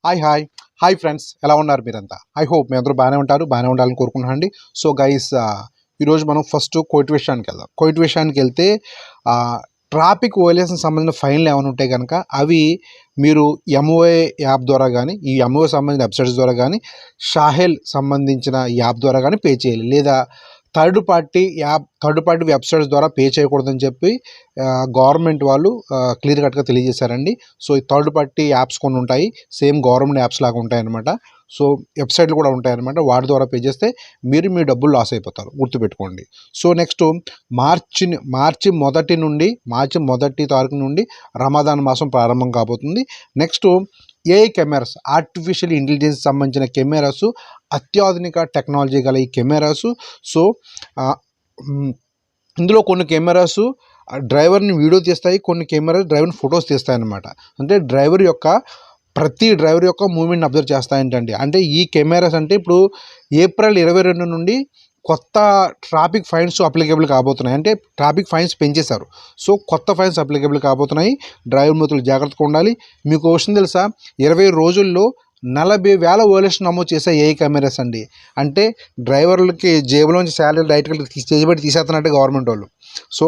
Hi friends, ఎలా ఉన్నారు మీరంతా? ఐ హోప్ మీ అందరూ బాగానే ఉండాలని కోరుకుంటున్నానండి. సో గైస్, ఈరోజు మనం ఫస్ట్ కోయిట్ విషయానికి వెళ్తే ట్రాఫిక్ వయలేషన్ సంబంధించిన ఫైన్లు ఏమైనా ఉంటే కనుక అవి మీరు ఎంఓఏ యాప్ ద్వారా కానీ, ఈ ఎంఓఏ సంబంధించిన వెబ్సైట్స్ ద్వారా కానీ, షాహెల్ సంబంధించిన యాప్ ద్వారా కానీ పే చేయాలి. లేదా థర్డ్ పార్టీ వెబ్సైట్స్ ద్వారా పే చేయకూడదని చెప్పి గవర్నమెంట్ వాళ్ళు క్లియర్ కట్గా తెలియజేశారండి. సో ఈ థర్డ్ పార్టీ యాప్స్ కొన్ని ఉంటాయి, సేమ్ గవర్నమెంట్ యాప్స్ లాగా ఉంటాయన్నమాట. సో వెబ్సైట్లు కూడా ఉంటాయన్నమాట. వాటి ద్వారా పే చేస్తే మీ డబ్బులు లాస్ అయిపోతారు, గుర్తుపెట్టుకోండి. సో నెక్స్ట్ మార్చి మొదటి తారీఖు నుండి రమదాన్ మాసం ప్రారంభం కాబోతుంది. Next AI cameras, artificial intelligence సంబంధించిన కెమెరాస్, అత్యాధునిక టెక్నాలజీ గల ఈ కెమెరాస్. సో ఇందులో కొన్ని కెమెరాస్ డ్రైవర్ని వీడియో తీస్తాయి, కొన్ని కెమెరాస్ డ్రైవర్ని ఫొటోస్ తీస్తాయి అన్నమాట. అంటే ప్రతి డ్రైవర్ యొక్క మూవ్మెంట్ని అబ్జర్వ్ చేస్తాయంటండి. అంటే ఈ కెమెరాస్ అంటే ఇప్పుడు ఏప్రిల్ 22 నుండి కొత్త ట్రాఫిక్ ఫైన్స్ అప్లికేబుల్ కాబోతున్నాయి. అంటే ట్రాఫిక్ ఫైన్స్ పెంచేశారు. సో కొత్త ఫైన్స్ అప్లికేబుల్ కాబోతున్నాయి. డ్రైవర్ మిత్రులు జాగ్రత్తగా ఉండాలి. మీకు విషయం తెలుసా, 20 రోజుల్లో 40,000 వయలేషన్ నమోదు చేసే ఏఐ కెమెరాస్ అండి. అంటే డ్రైవర్లకి జేబులోంచి శాలరీ డైరెక్ట్గా తీసేస్తున్నట్టు గవర్నమెంట్ వాళ్ళు. సో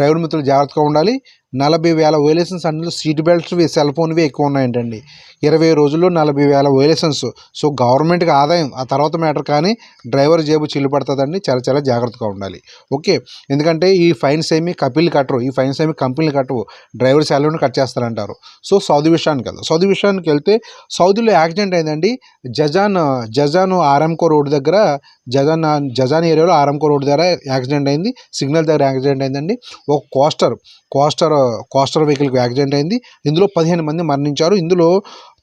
డ్రైవర్ మిత్రులు జాగ్రత్తగా ఉండాలి. 40,000 వయలేషన్స్ అందులో సీట్ బెల్ట్స్వి, సెల్ ఫోన్వి ఎక్కువ ఉన్నాయంటండి. 20 రోజుల్లో 40,000 వయలేషన్స్. సో గవర్నమెంట్కి ఆదాయం ఆ తర్వాత మ్యాటర్, కానీ డ్రైవర్ జేబు చిల్లు పడుతుందండి. చాలా జాగ్రత్తగా ఉండాలి. ఓకే, ఎందుకంటే ఈ ఫైన్స్ ఏమి కంపెనీలు కట్టవు, డ్రైవర్ శాలరీని కట్ చేస్తారంటారు. సో సౌదీ విషయానికి వెళ్తే సౌదీలో యాక్సిడెంట్ అయిందండి. జజాన్ ఆరామ్కో రోడ్ దగ్గర, జజాన్ ఏరియాలో ఆరామ్కో రోడ్ దగ్గర యాక్సిడెంట్ అయింది. సిగ్నల్ దగ్గర యాక్సిడెంట్ అయిందండి. ఒక కోస్టర్ వెహికల్కి యాక్సిడెంట్ అయింది. ఇందులో 15 మంది మరణించారు. ఇందులో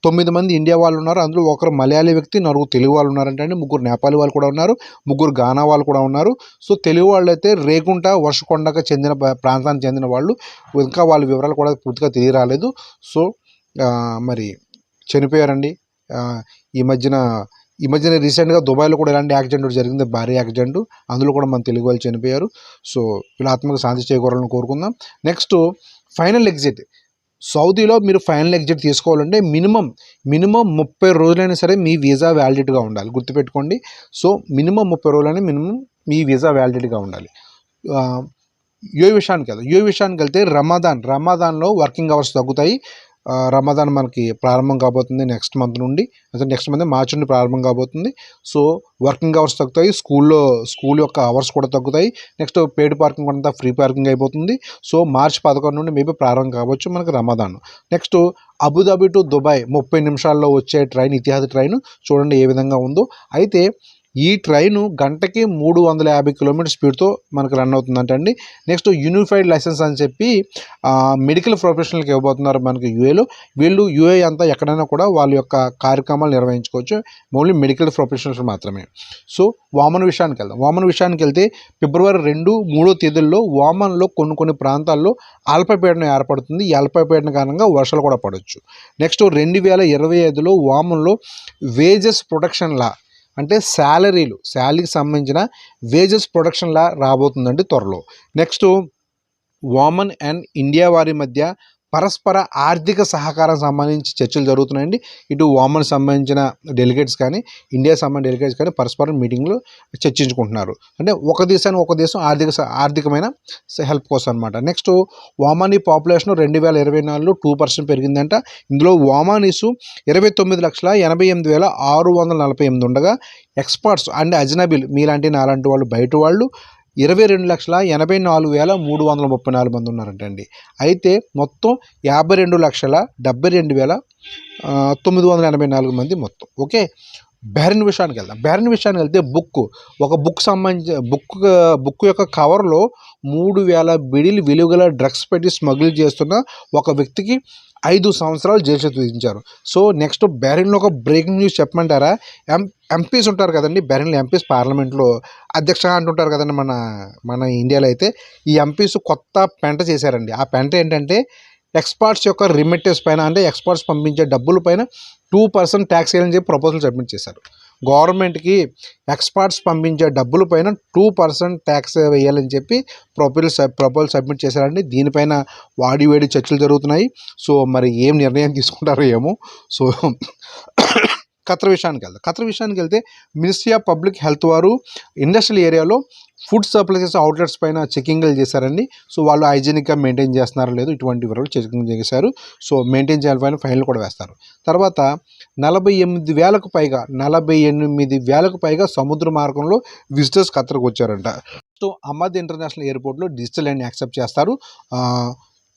9 మంది ఇండియా వాళ్ళు ఉన్నారు. అందులో ఒకరు మలయాళీ వ్యక్తి, 4 తెలుగు వాళ్ళు ఉన్నారంటే, 3 నేపాలీ వాళ్ళు కూడా ఉన్నారు, 3 గానా వాళ్ళు కూడా ఉన్నారు. సో తెలుగు వాళ్ళు అయితే రేగుంట, వర్షకొండకు చెందిన ప్రాంతానికి చెందిన వాళ్ళు. ఇంకా వాళ్ళ వివరాలు కూడా పూర్తిగా తెలియరాలేదు. సో మరి చనిపోయారండి. ఈ మధ్యన రీసెంట్గా దుబాయ్లో కూడా ఇలాంటి యాక్సిడెంట్ జరిగింది, భారీ యాక్సిడెంట్. అందులో కూడా మన తెలుగు వాళ్ళు చనిపోయారు. సో వీళ్ళ ఆత్మకు శాంతి చేకూరాలని కోరుకుందాం. Next final exit. సౌదీలో మీరు ఫైనల్ ఎగ్జిట్ తీసుకోవాలంటే మినిమం 30 రోజులైనా సరే మీ వీసా వ్యాలిడిటీగా ఉండాలి, గుర్తుపెట్టుకోండి. సో మినిమం 30 రోజులైనా మీ వీసా వ్యాలిడిటీగా ఉండాలి. యూఏ విషయానికి వెళ్తే రమదాన్లో వర్కింగ్ అవర్స్ తగ్గుతాయి. రమదాన్ మనకి ప్రారంభం కాబోతుంది నెక్స్ట్ మంత్ మార్చి నుండి ప్రారంభం కాబోతుంది. సో వర్కింగ్ అవర్స్ తగ్గుతాయి, స్కూల్ యొక్క అవర్స్ కూడా తగ్గుతాయి. నెక్స్ట్ పెయిడ్ పార్కింగ్ అంతా ఫ్రీ పార్కింగ్ అయిపోతుంది. సో మార్చి 11 నుండి మేబీ ప్రారంభం కావచ్చు మనకి Ramadan. Next Abu Dhabi to Dubai 30 నిమిషాల్లో వచ్చే ట్రైన్, ఇతిహాద్ ట్రైన్ చూడండి ఏ విధంగా ఉందో. అయితే ఈ ట్రైను గంటకి 350 కిలోమీటర్ స్పీడ్తో మనకు రన్ అవుతుందంటండి. నెక్స్ట్ యూనిఫైడ్ లైసెన్స్ అని చెప్పి మెడికల్ ప్రొఫెషనల్కి ఇవ్వబోతున్నారు మనకి యూఏలో. వీళ్ళు యూఏ అంతా ఎక్కడైనా కూడా వాళ్ళ యొక్క కార్యక్రమాలు నిర్వహించుకోవచ్చు, ఓన్లీ మెడికల్ ప్రొఫెషనల్స్ మాత్రమే. సో వామన్ విషయానికి వెళ్తే ఫిబ్రవరి 2, 3 తేదీల్లో వామన్లో కొన్ని ప్రాంతాల్లో అల్పపీడనం ఏర్పడుతుంది. ఈ అల్పపీడనం కారణంగా వర్షాలు కూడా పడవచ్చు. నెక్స్ట్ 2025లో వామన్లో వేజెస్ ప్రొటెక్షన్ లా, అంటే శాలరీకి సంబంధించిన వేజెస్ ప్రొడక్షన్ లా రాబోతుందండి త్వరలో. నెక్స్ట్ వామన్ అండ్ ఇండియా వారి మధ్య పరస్పర ఆర్థిక సహకారం సంబంధించి చర్చలు జరుగుతున్నాయండి. ఇటు వామన్ సంబంధించిన డెలిగేట్స్ కానీ, ఇండియా సంబంధించిన డెలిగేట్స్ కానీ పరస్పరం మీటింగ్లో చర్చించుకుంటున్నారు. అంటే ఒక దేశం ఆర్థికమైన హెల్ప్ కోసం అనమాట. నెక్స్ట్ వామానీ పాపులేషన్ 2024లో 2% పెరిగిందంట. ఇందులో వామానీసు 29,88,648 ఉండగా, ఎక్స్పర్ట్స్ అంటే అజ్నబీలు మీలాంటి నాలాంటి వాళ్ళు, బయట వాళ్ళు 22,84,334 మంది ఉన్నారంటండి. అయితే మొత్తం 52,72,984 మంది మొత్తం. ఓకే, బెహ్రెన్ విషయానికి వెళ్తే బుక్ యొక్క కవర్లో 3,000 బిడిలు విలువగల డ్రగ్స్ పెట్టి స్మగుల్ చేస్తున్న ఒక వ్యక్తికి 5 సంవత్సరాలు జైలు శిక్ష విధించారు. సో నెక్స్ట్ బెహ్రెన్లో ఒక బ్రేకింగ్ న్యూస్ చెప్పమంటారా? ఎంపీస్ ఉంటారు కదండి, బెహ్రెన్లో ఎంపీస్ పార్లమెంట్లో అధ్యక్షగా అంటుంటారు కదండి మన ఇండియాలో. అయితే ఈ ఎంపీస్ కొత్త పెంట చేశారండి. ఆ పెంట ఏంటంటే ఎక్స్పర్ట్స్ యొక్క రిమిటెన్స్ పైన, అంటే ఎక్స్పర్ట్స్ పంపించే డబ్బుల పైన 2% ట్యాక్స్ వేయాలని చెప్పి ప్రపోజల్ సబ్మిట్ చేశారు. గవర్నమెంట్కి ఎక్స్పర్ట్స్ పంపించే డబ్బుల పైన 2% ట్యాక్స్ వేయాలని చెప్పి ప్రపోజల్ సబ్మిట్ చేశారండి. దీనిపైన వేడి చర్చలు జరుగుతున్నాయి. సో మరి ఏం నిర్ణయం తీసుకుంటారో ఏమో. సో ఖత్తర్ విషయానికి వెళ్తే మినిస్ట్రీ ఆఫ్ పబ్లిక్ హెల్త్ వారు ఇండస్ట్రియల్ ఏరియాలో ఫుడ్ సప్లైస్ అవుట్లెట్స్ పైన చెకింగ్లు చేశారండి. సో వాళ్ళు హైజీనిక్గా మెయింటైన్ చేస్తున్నారో లేదో ఇటువంటి వివరాలు చెకింగ్ చేశారు. సో మెయింటైన్ చేయాలని ఫైన్లు కూడా వేస్తారు. తర్వాత 48,000కు పైగా సముద్ర మార్గంలో విజిటర్స్ ఖత్తర్కి వచ్చారంట. సో అహ్మద్ ఇంటర్నేషనల్ ఎయిర్పోర్ట్లో డిజిటల్ అండ్ యాక్సెప్ట్ చేస్తారు.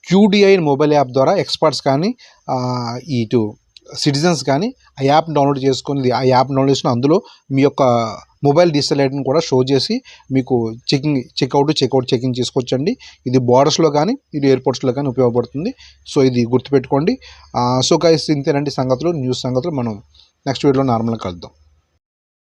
QDI మొబైల్ యాప్ ద్వారా ఎక్స్పర్ట్స్ కానీ ఇటు సిటిజన్స్ కానీ ఆ యాప్ డౌన్లోడ్ చేసుకుని అందులో మీ యొక్క మొబైల్ డిజిటల్ ఐడిని కూడా షో చేసి మీకు చెక్అవుట్ చెకింగ్ చేసుకోవచ్చండి. ఇది బోర్డర్స్లో కానీ ఇది ఎయిర్పోర్ట్స్లో కానీ ఉపయోగపడుతుంది. సో ఇది గుర్తుపెట్టుకోండి. సో గైస్ ఇంతేనండి న్యూస్ సంగతులు. మనం నెక్స్ట్ వీడియోలో నార్మల్గా కలుద్దాం.